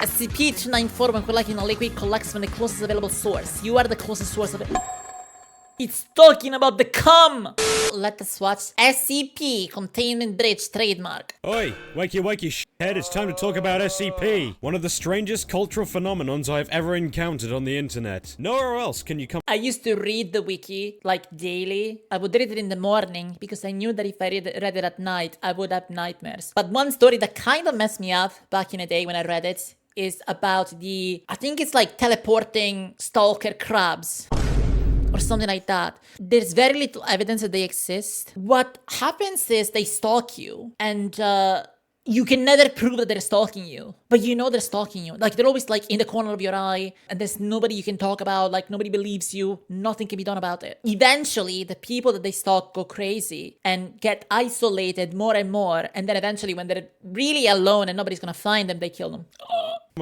SCP-294, when collecting a liquid, collects from the closest available source. You are the closest source of it. It's talking about the cum! Let us watch SCP Containment Breach trademark. Oi, wakey shithead, it's time to talk about SCP. One of the strangest cultural phenomenons I've ever encountered on the internet. Nowhere else can you come— I used to read the wiki, like, daily. I would read it in the morning, because I knew that if I read it at night, I would have nightmares. But one story that kind of messed me up back in the day when I read it is about I think it's like teleporting stalker crabs. Or something like that. There's very little evidence that they exist. What happens is they stalk you, and you can never prove that they're stalking you. But you know they're stalking you. Like, they're always like in the corner of your eye, and there's nobody you can talk about, like nobody believes you, nothing can be done about it. Eventually, the people that they stalk go crazy and get isolated more and more, and then eventually when they're really alone and nobody's gonna find them, they kill them.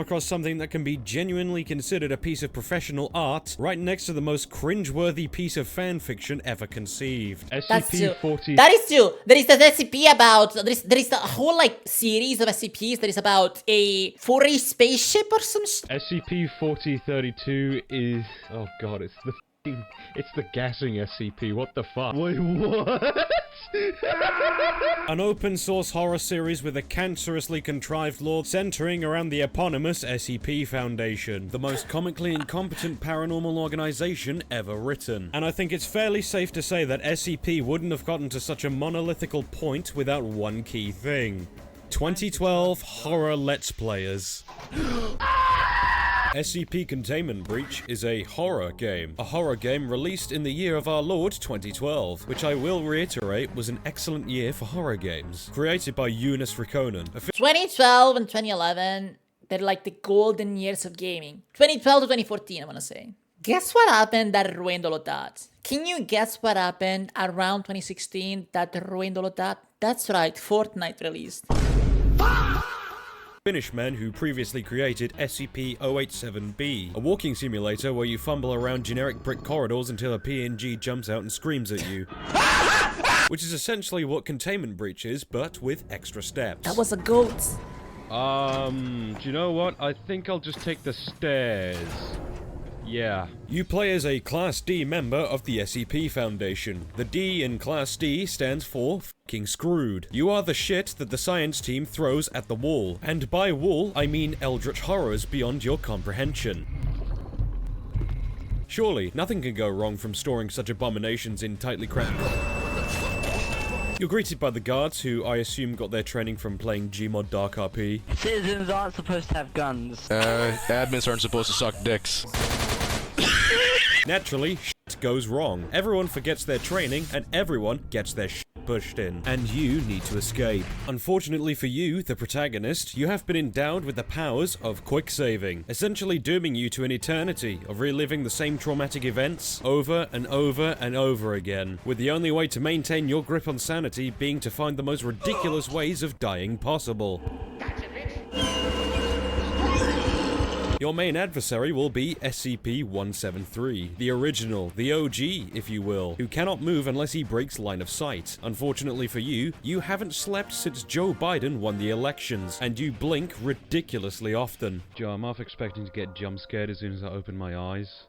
across something that can be genuinely considered a piece of professional art right next to the most cringe-worthy piece of fan-fiction ever conceived. SCP-40... That is true. There is the SCP about... There is the whole, like, series of SCPs that is about a furry spaceship or some SCP-4032 is... Oh god, it's the gassing SCP, what the fuck? Wait, what? An open-source horror series with a cancerously contrived lore centering around the eponymous SCP Foundation, the most comically incompetent paranormal organization ever written. And I think it's fairly safe to say that SCP wouldn't have gotten to such a monolithical point without one key thing. 2012 horror Let's Players. SCP Containment Breach is a horror game. A horror game released in the year of our Lord 2012, which I will reiterate was an excellent year for horror games. Created by Eunice Rikonen. 2012 and 2011, they're like the golden years of gaming. 2012 to 2014, I wanna say. Guess what happened that ruined all of that? Can you guess what happened around 2016 that ruined all of that? That's right, Fortnite released. Finnish men who previously created SCP-087-B, a walking simulator where you fumble around generic brick corridors until a PNG jumps out and screams at you. Which is essentially what Containment Breach is, but with extra steps. That was a goat. Do you know what? I think I'll just take the stairs. Yeah. You play as a Class D member of the SCP Foundation. The D in Class D stands for fucking screwed. You are the shit that the science team throws at the wall. And by wall, I mean eldritch horrors beyond your comprehension. Surely, nothing can go wrong from storing such abominations in tightly cramped... You're greeted by the guards, who I assume got their training from playing Gmod Dark RP. Citizens aren't supposed to have guns. Admins aren't supposed to suck dicks. Naturally, shit goes wrong. Everyone forgets their training, and everyone gets their shit pushed in. And you need to escape. Unfortunately for you, the protagonist, you have been endowed with the powers of quick saving, essentially dooming you to an eternity of reliving the same traumatic events over and over and over again, with the only way to maintain your grip on sanity being to find the most ridiculous ways of dying possible. Your main adversary will be SCP-173, the original, the OG, if you will, who cannot move unless he breaks line of sight. Unfortunately for you, you haven't slept since Joe Biden won the elections, and you blink ridiculously often. Joe, I'm half expecting to get jump scared as soon as I open my eyes.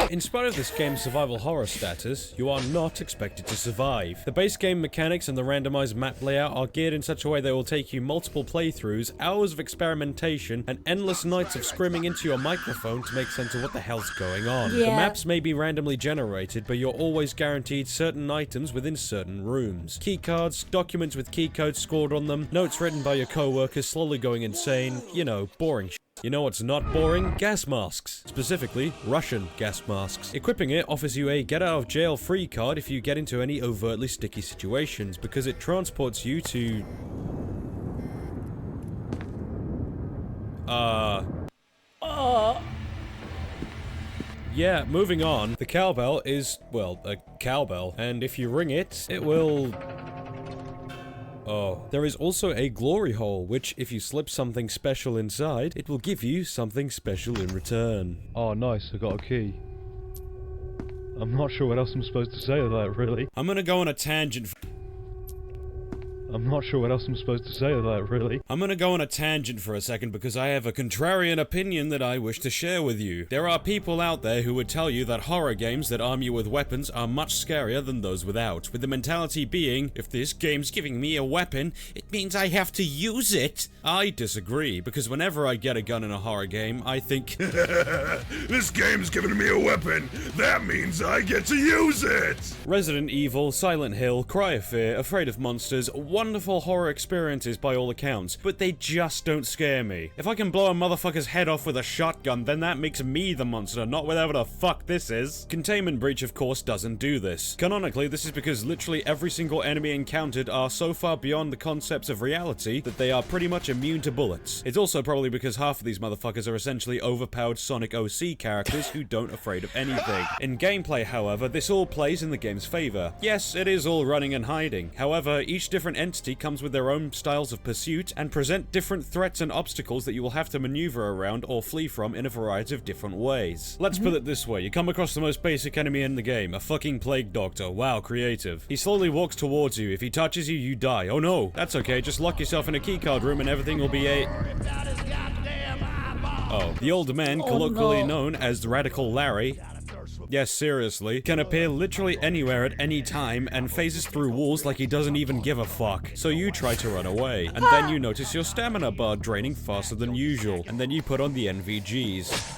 In spite of this game's survival horror status, you are not expected to survive. The base game mechanics and the randomized map layout are geared in such a way they will take you multiple playthroughs, hours of experimentation, and endless nights of screaming into your microphone to make sense of what the hell's going on. Yeah. The maps may be randomly generated, but you're always guaranteed certain items within certain rooms. Keycards, documents with keycodes scored on them, notes written by your co-workers slowly going insane, you know, boring shit. You know what's not boring? Gas masks. Specifically, Russian gas masks. Equipping it offers you a get-out-of-jail-free card if you get into any overtly sticky situations, because it transports you to... Yeah, moving on. The cowbell is, well, a cowbell, and if you ring it, it will... Oh. There is also a glory hole, which, if you slip something special inside, it will give you something special in return. Oh, nice, I got a key. I'm not sure what else I'm supposed to say to that, really. I'm gonna go on a tangent. I'm not sure what else I'm supposed to say to that, really. I'm gonna go on a tangent for a second because I have a contrarian opinion that I wish to share with you. There are people out there who would tell you that horror games that arm you with weapons are much scarier than those without, with the mentality being, if this game's giving me a weapon, it means I have to use it. I disagree, because whenever I get a gun in a horror game, I think, This game's giving me a weapon. That means I get to use it. Resident Evil, Silent Hill, Cry of Fear, Afraid of Monsters, wonderful horror experiences by all accounts, but they just don't scare me. If I can blow a motherfucker's head off with a shotgun, then that makes me the monster, not whatever the fuck this is. Containment Breach, of course, doesn't do this. Canonically, this is because literally every single enemy encountered are so far beyond the concepts of reality that they are pretty much immune to bullets. It's also probably because half of these motherfuckers are essentially overpowered Sonic OC characters who don't afraid of anything. In gameplay, however, this all plays in the game's favor. Yes, it is all running and hiding. However, each different entity comes with their own styles of pursuit and present different threats and obstacles that you will have to maneuver around or flee from in a variety of different ways. Let's put it this way, you come across the most basic enemy in the game, a fucking plague doctor. Wow, creative. He slowly walks towards you. If he touches you, you die. Oh no, that's okay, just lock yourself in a keycard room and everything will be Oh, the old man, colloquially known as the Radical Larry, yes, seriously, can appear literally anywhere at any time and phases through walls like he doesn't even give a fuck. So you try to run away, and then you notice your stamina bar draining faster than usual, and then you put on the NVGs.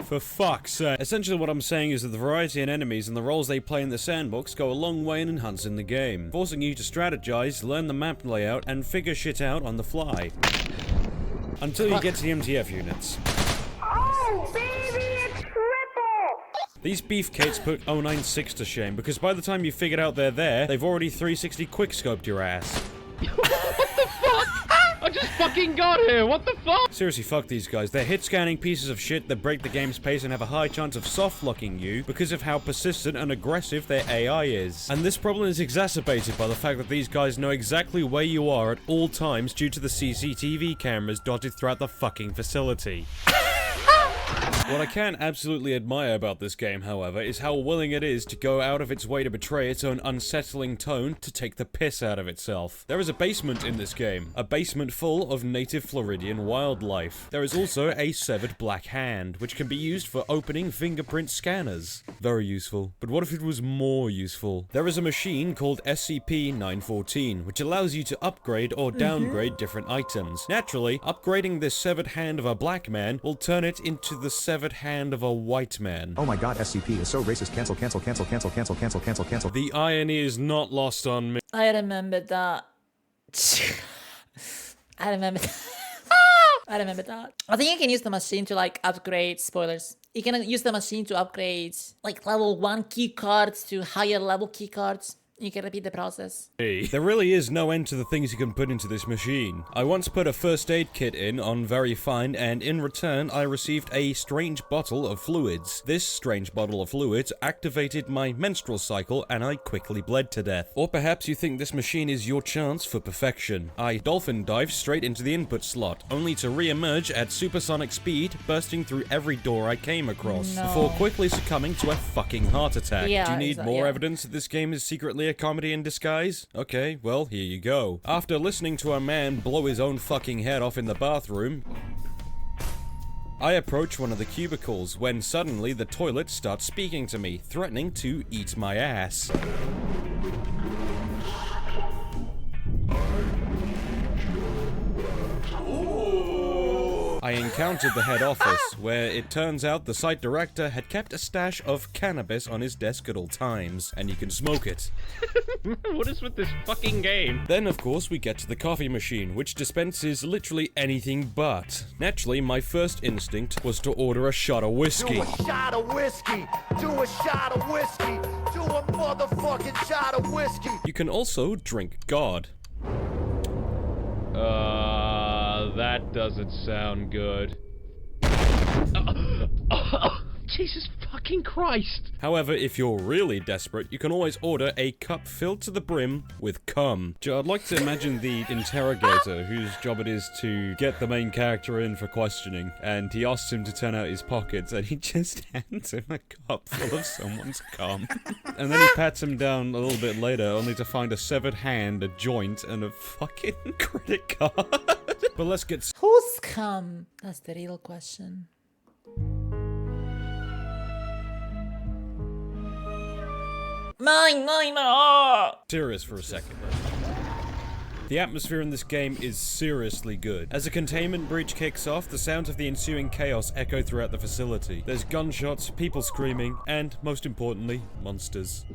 For fuck's sake. Essentially what I'm saying is that the variety in enemies and the roles they play in the sandbox go a long way in enhancing the game, forcing you to strategize, learn the map layout, and figure shit out on the fly. Until you get to the MTF units. Oh, baby, it's triple! These beefcakes put 096 to shame, because by the time you figured out they're there, they've already 360 quickscoped your ass. I just fucking got here, what the fuck? Seriously, fuck these guys. They're hit-scanning pieces of shit that break the game's pace and have a high chance of soft-locking you because of how persistent and aggressive their AI is. And this problem is exacerbated by the fact that these guys know exactly where you are at all times due to the CCTV cameras dotted throughout the fucking facility. What I can absolutely admire about this game, however, is how willing it is to go out of its way to betray its own unsettling tone to take the piss out of itself. There is a basement in this game, a basement full of native Floridian wildlife. There is also a severed black hand, which can be used for opening fingerprint scanners. Very useful. But what if it was more useful? There is a machine called SCP-914, which allows you to upgrade or downgrade different items. Naturally, upgrading this severed hand of a black man will turn it into the severed hand of a white man. Oh my god, SCP is so racist. Cancel, cancel, cancel, cancel, cancel, cancel, cancel, cancel. The irony is not lost on me. I remember that. I remember that. I remember that. I think you can use the machine to like upgrade spoilers. You can use the machine to upgrade like level 1 key cards to higher level key cards. You can repeat the process. There really is no end to the things you can put into this machine. I once put a first aid kit in on Very Fine, and in return I received a strange bottle of fluids. This strange bottle of fluids activated my menstrual cycle and I quickly bled to death. Or perhaps you think this machine is your chance for perfection. I dolphin dived straight into the input slot, only to re-emerge at supersonic speed, bursting through every door I came across, before quickly succumbing to a fucking heart attack. Yeah, Do you need more evidence that this game is secretly a comedy in disguise? Okay, well, here you go. After listening to a man blow his own fucking head off in the bathroom, I approach one of the cubicles when suddenly the toilet starts speaking to me, threatening to eat my ass. I encountered the head office, where it turns out the site director had kept a stash of cannabis on his desk at all times, and you can smoke it. What is with this fucking game? Then, of course, we get to the coffee machine, which dispenses literally anything but. Naturally, my first instinct was to order a shot of whiskey. Do a shot of whiskey. Do a shot of whiskey. Do a motherfucking shot of whiskey. You can also drink God. That doesn't sound good. Jesus fucking Christ! However, if you're really desperate, you can always order a cup filled to the brim with cum. I'd like to imagine the interrogator whose job it is to get the main character in for questioning, and he asks him to turn out his pockets, and he just hands him a cup full of someone's cum. And then he pats him down a little bit later, only to find a severed hand, a joint, and a fucking credit card. But let's get Who's cum? That's the real question. Mine. serious for a second. The atmosphere in this game is seriously good. As a containment breach kicks off, the sounds of the ensuing chaos echo throughout the facility. There's gunshots, people screaming, and, most importantly, monsters.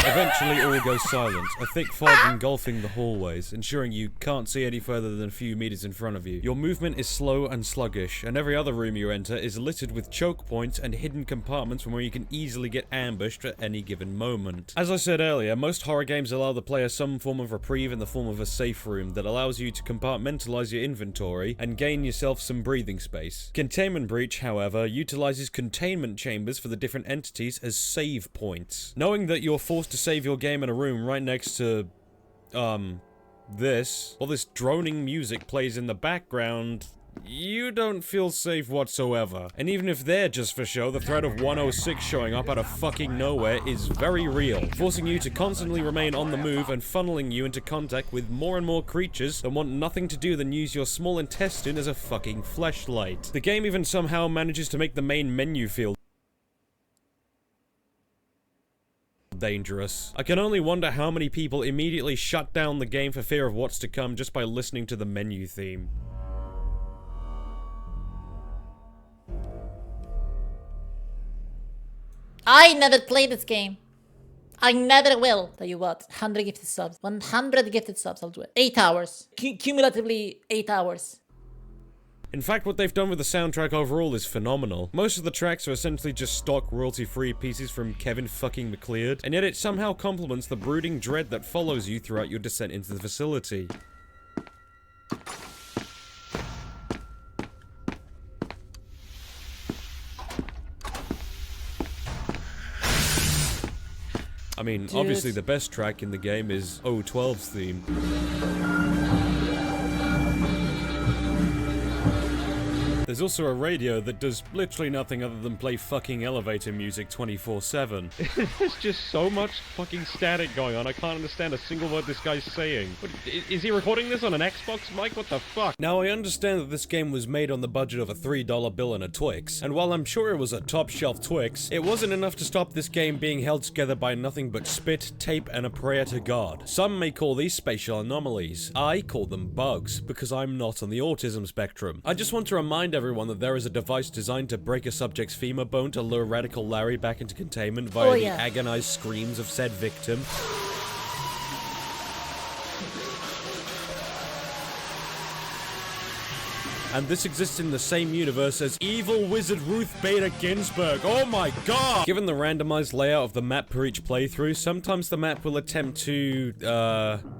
Eventually, all goes silent, a thick fog engulfing the hallways, ensuring you can't see any further than a few meters in front of you. Your movement is slow and sluggish, and every other room you enter is littered with choke points and hidden compartments from where you can easily get ambushed at any given moment. As I said earlier, most horror games allow the player some form of reprieve in the form of a safe room that allows you to compartmentalize your inventory and gain yourself some breathing space. Containment Breach, however, utilizes containment chambers for the different entities as save points. Knowing that you're forced to save your game in a room right next to, this, while this droning music plays in the background, you don't feel safe whatsoever. And even if they're just for show, the threat of 106 showing up out of fucking nowhere is very real, forcing you to constantly remain on the move and funneling you into contact with more and more creatures that want nothing to do than use your small intestine as a fucking fleshlight. The game even somehow manages to make the main menu feel dangerous. I can only wonder how many people immediately shut down the game for fear of what's to come just by listening to the menu theme. I never played this game. I never will. Tell you what, 100 gifted subs. 100 gifted subs, I'll do it. 8 hours. Cumulatively 8 hours. In fact, what they've done with the soundtrack overall is phenomenal. Most of the tracks are essentially just stock royalty-free pieces from Kevin fucking McLeod, and yet it somehow complements the brooding dread that follows you throughout your descent into the facility. I mean, obviously the best track in the game is 012's theme. There's also a radio that does literally nothing other than play fucking elevator music 24/7. There's just so much fucking static going on, I can't understand a single word this guy's saying. What, is he recording this on an Xbox mic? What the fuck? Now, I understand that this game was made on the budget of a $3 bill and a Twix, and while I'm sure it was a top-shelf Twix, it wasn't enough to stop this game being held together by nothing but spit, tape, and a prayer to God. Some may call these spatial anomalies. I call them bugs, because I'm not on the autism spectrum. I just want to remind everyone that there is a device designed to break a subject's femur bone to lure Radical Larry back into containment via the agonized screams of said victim. And this exists in the same universe as Evil Wizard Ruth Bader Ginsburg. Oh my god! Given the randomized layout of the map per each playthrough, sometimes the map will attempt to,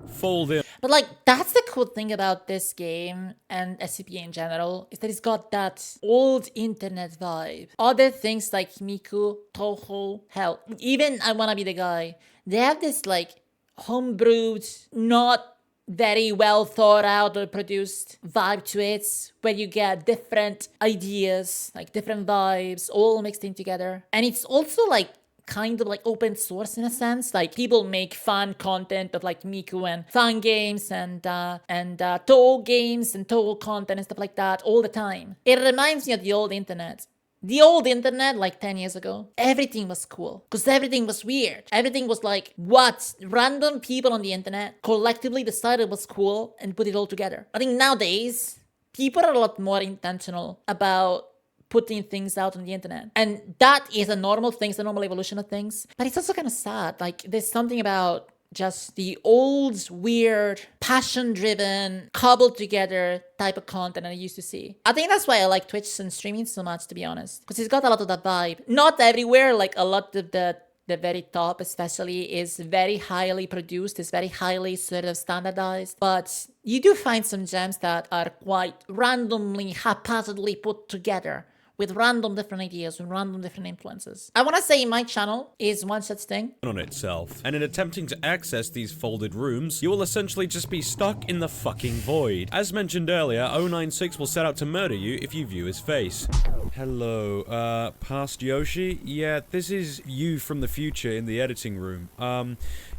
fold in. But like, that's the cool thing about this game and SCP in general, is that it's got that old internet vibe. Other things like Miku, Toho, hell, even I Wanna Be the Guy, they have this like homebrewed, not very well thought out or produced vibe to it, where you get different ideas, like different vibes, all mixed in together. And it's also like kind of like open source in a sense. Like people make fun content of like Miku and fun games and Toho games and Toho content and stuff like that all the time. It reminds me of the old internet. The old internet, like 10 years ago, everything was cool. Because everything was weird. Everything was like what random people on the internet collectively decided was cool and put it all together. I think nowadays, people are a lot more intentional about putting things out on the internet. And that is a normal thing, it's a normal evolution of things. But it's also kind of sad. Like, there's something about just the old, weird, passion-driven, cobbled-together type of content that I used to see. I think that's why I like Twitch and streaming so much, to be honest. Because it's got a lot of that vibe. Not everywhere, like a lot of the the very top especially, is very highly produced, is very highly sort of standardized. But you do find some gems that are quite randomly, haphazardly put together, with random different ideas, with random different influences. I want to say my channel is one such thing. On itself. And in attempting to access these folded rooms, you will essentially just be stuck in the fucking void. As mentioned earlier, 096 will set out to murder you if you view his face. Hello, past Yoshi? Yeah, this is you from the future in the editing room.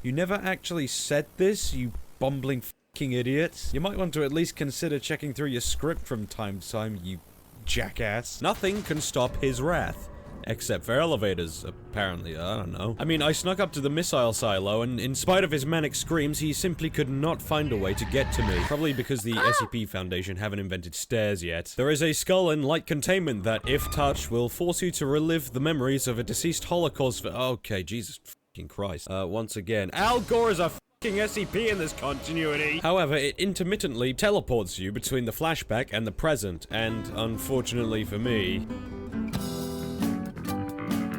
You never actually said this, you bumbling fucking idiots. You might want to at least consider checking through your script from time to time, you jackass. Nothing can stop his wrath. Except for elevators, apparently. I don't know. I mean, I snuck up to the missile silo, and in spite of his manic screams, he simply could not find a way to get to me. Probably because the SCP Foundation haven't invented stairs yet. There is a skull in light containment that, if touched, will force you to relive the memories of a deceased Holocaust. Okay, Jesus fucking Christ. Once again, Al Gore is a SCP in this continuity. However, it intermittently teleports you between the flashback and the present, and unfortunately for me...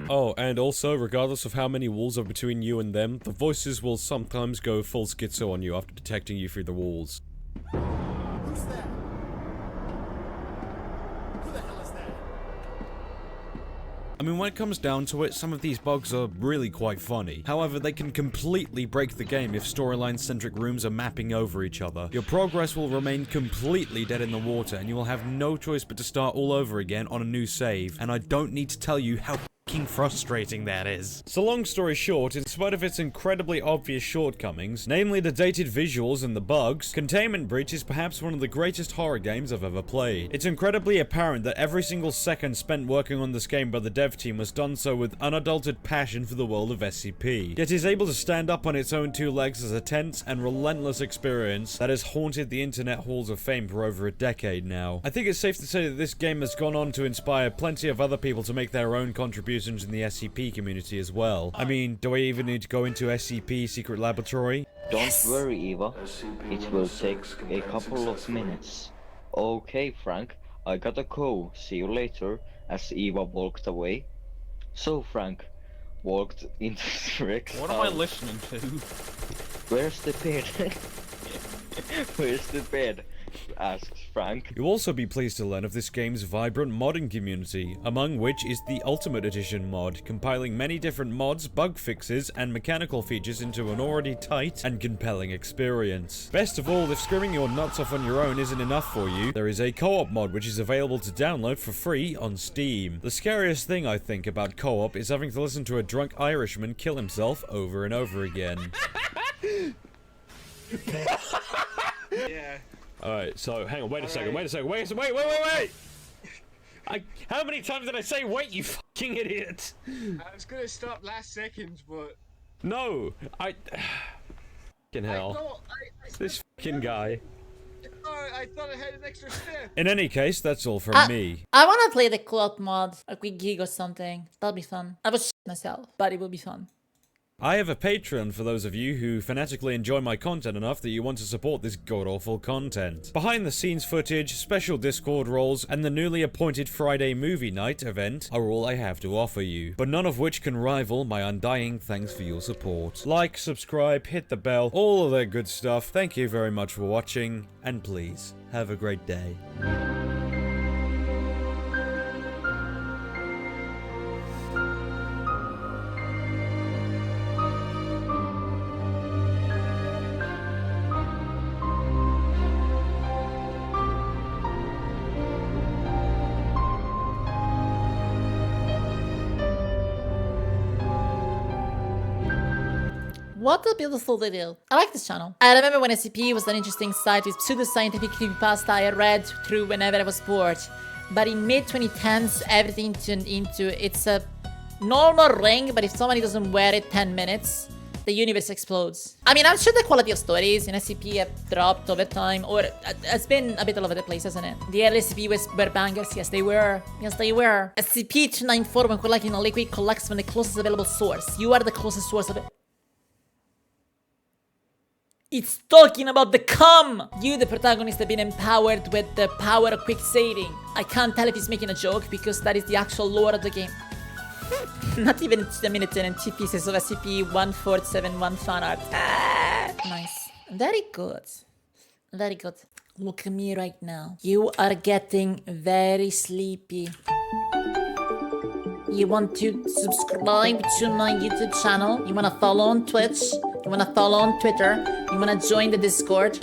Oh, and also, regardless of how many walls are between you and them, the voices will sometimes go full schizo on you after detecting you through the walls. Who's that? Who the hell is that? I mean, when it comes down to it, some of these bugs are really quite funny. However, they can completely break the game if storyline-centric rooms are mapping over each other. Your progress will remain completely dead in the water, and you will have no choice but to start all over again on a new save. And I don't need to tell you how frustrating that is. So long story short, in spite of its incredibly obvious shortcomings, namely the dated visuals and the bugs, Containment Breach is perhaps one of the greatest horror games I've ever played. It's incredibly apparent that every single second spent working on this game by the dev team was done so with unadulterated passion for the world of SCP, yet is able to stand up on its own two legs as a tense and relentless experience that has haunted the internet halls of fame for over a decade now. I think it's safe to say that this game has gone on to inspire plenty of other people to make their own contributions in the SCP community as well. I mean, do I even need to go into SCP Secret Laboratory? Don't worry, Eva. It will take a couple of minutes. Okay, Frank. I gotta go. See you later. As Eva walked away. So Frank walked into Rick's What am I listening to? Where's the bed? Where's the bed? Asks Frank. You'll also be pleased to learn of this game's vibrant modding community, among which is the Ultimate Edition mod, compiling many different mods, bug fixes, and mechanical features into an already tight and compelling experience. Best of all, if screaming your nuts off on your own isn't enough for you, there is a co-op mod which is available to download for free on Steam. The scariest thing, I think, about co-op is having to listen to a drunk Irishman kill himself over and over again. Yeah. Alright, so hang on, wait a second. How many times did I say wait, you fucking idiot? I was gonna stop last second, but... No, fucking hell. This fucking guy. I thought I had an extra step. In any case, that's all from me. I want to play the co-op mod, a quick gig or something. That'll be fun. I was myself, but it will be fun. I have a Patreon for those of you who fanatically enjoy my content enough that you want to support this god-awful content. Behind the scenes footage, special Discord roles, and the newly appointed Friday movie night event are all I have to offer you, but none of which can rival my undying thanks for your support. Like, subscribe, hit the bell, all of that good stuff. Thank you very much for watching, and please, have a great day. What a beautiful video. I like this channel. I remember when SCP was an interesting site with pseudo-scientific creepypasta I read through whenever I was bored. But in mid-2010s, everything turned into it's a normal ring, but if somebody doesn't wear it 10 minutes, the universe explodes. I mean, I'm sure the quality of stories in SCP have dropped over time, or it's been a bit all over the place, hasn't it? The early SCP were bangers, yes they were. Yes they were. SCP-294, when collecting a liquid, collects from the closest available source. You are the closest source of it. It's talking about the cum! You, the protagonist, have been empowered with the power of quick saving. I can't tell if he's making a joke because that is the actual lore of the game. Not even a minute in 2 pieces of SCP-1471 fan art. Ah, nice. Very good. Very good. Look at me right now. You are getting very sleepy. You want to subscribe to my YouTube channel? You want to follow on Twitch? You want to follow on Twitter? You want to join the Discord?